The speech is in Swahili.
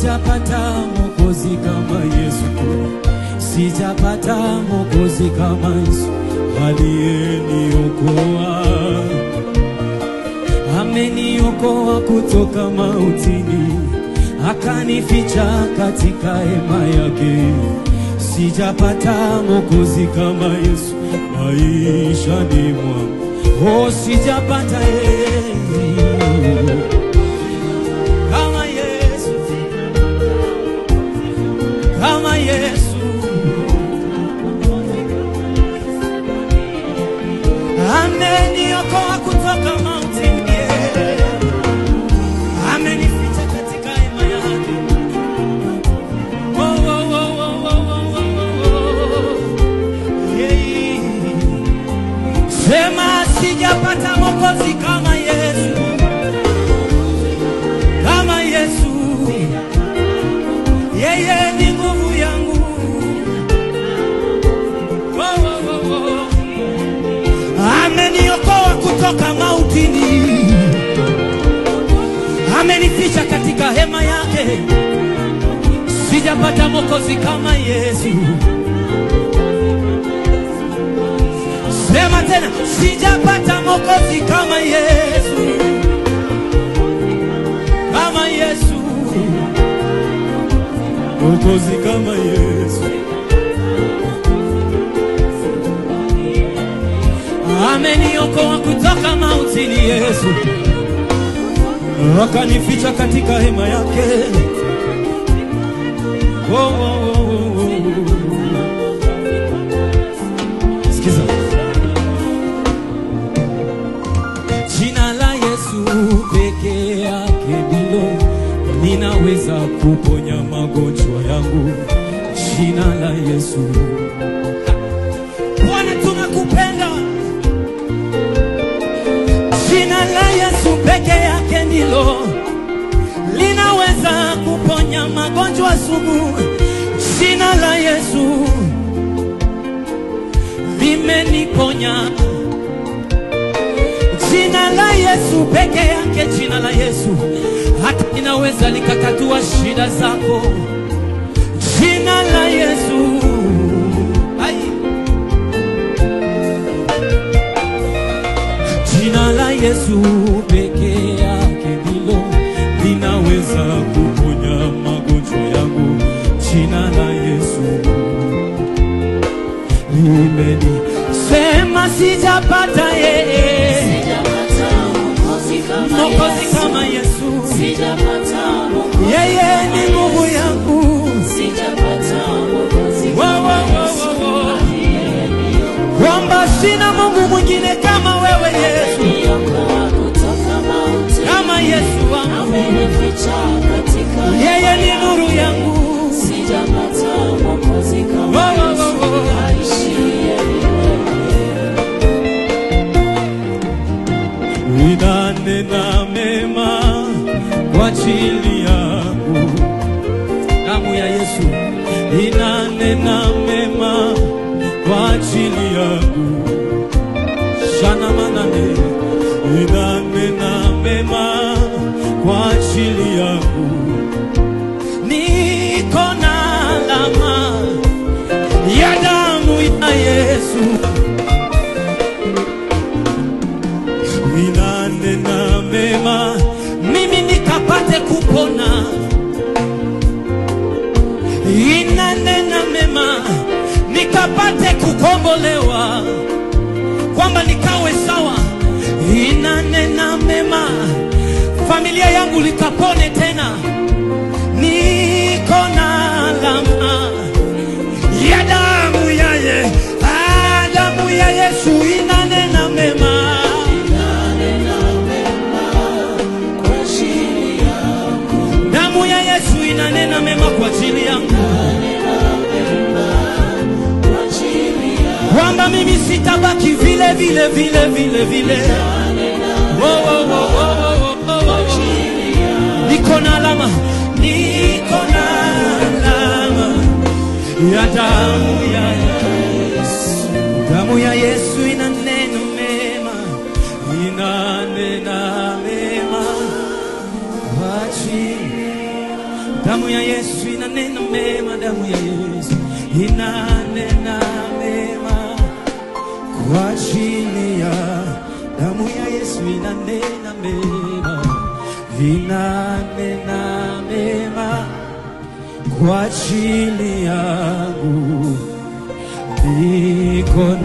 sijapata mwokozi kama Yesu, sijapata mwokozi kama Yesu aliyeniokoa. Ameniokoa kutoka mautini, akanificha katika hema yake. Sijapata mwokozi kama Yesu maishani mwangu. Oh, sijapata kama Yesu, kama Yesu. Ameniokoa kutoka mautini, amenificha katika hema yake. Oh, oh, oh, oh, oh, oh, oh. Yeah. Sema sijapata mwokozi kama Yesu, kama Yesu. Yeye ni nguvu yangu. Oh, oh, oh, oh. Ameniokoa kutoka mautini, amenificha katika hema yake. Sijapata mwokozi kama Yesu. Sema tena, sijapata mwokozi kama Yesu, kama Yesu. Mwokozi kama Yesu. Ameniokoa kutoka mautini Yesu, akanificha katika hema yake. Oh, oh, oh, oh. Sikiza. Jina la Yesu peke yake ndilo ninaweza kuponya magonjwa yangu. Jina la Yesu. Bwana tunakupenda. Jina la Yesu peke yake ndilo linaweza kuponya magonjwa sugu. Jina la Yesu limeniponya. Jina la Yesu peke yake, jina la Yesu hata linaweza likatatua shida zako. Jina la Yesu. Jina la Yesu peke yake ndilo linaweza kuponya magonjwa yangu. Jina la Yesu limeni. Sema sijapata mwokozi kama Yesu. Yeye ni nguvu yangu. Kwamba sina Mungu mwingine kama wewe Yesu, kama Yesu wangu. Yeye ni nuru yangu. Ninanena mema kwa ajili yangu. Damu ya Yesu inanena mema kwa ajili yangu. Shana manane inanena mema kwa ajili yangu. Niko na alama ya damu ya Yesu. Inanena mema mimi nikapate kupona. Inanena mema nikapate kukombolewa, kwamba nikawe sawa. Inanena mema familia yangu likapone tena. Niko na alama ya damu ya Yesu. Damu ya Yesu inanena mema. Damu ya Yesu inanena mema kwa ajili yangu, kwamba mimi sitabaki vile vile vile vile vile. Oh, oh, oh, oh, oh, oh, oh. Niko na alama, niko na alama ya damu ya Yesu. Damu ya Yesu inanena mema, inanena mema. Damu ya inanena mema, damu ya Yesu inanena mema kwa ajili ya damu ya Yesu inanena mema, inanena mema kwa ajili yangu. Niko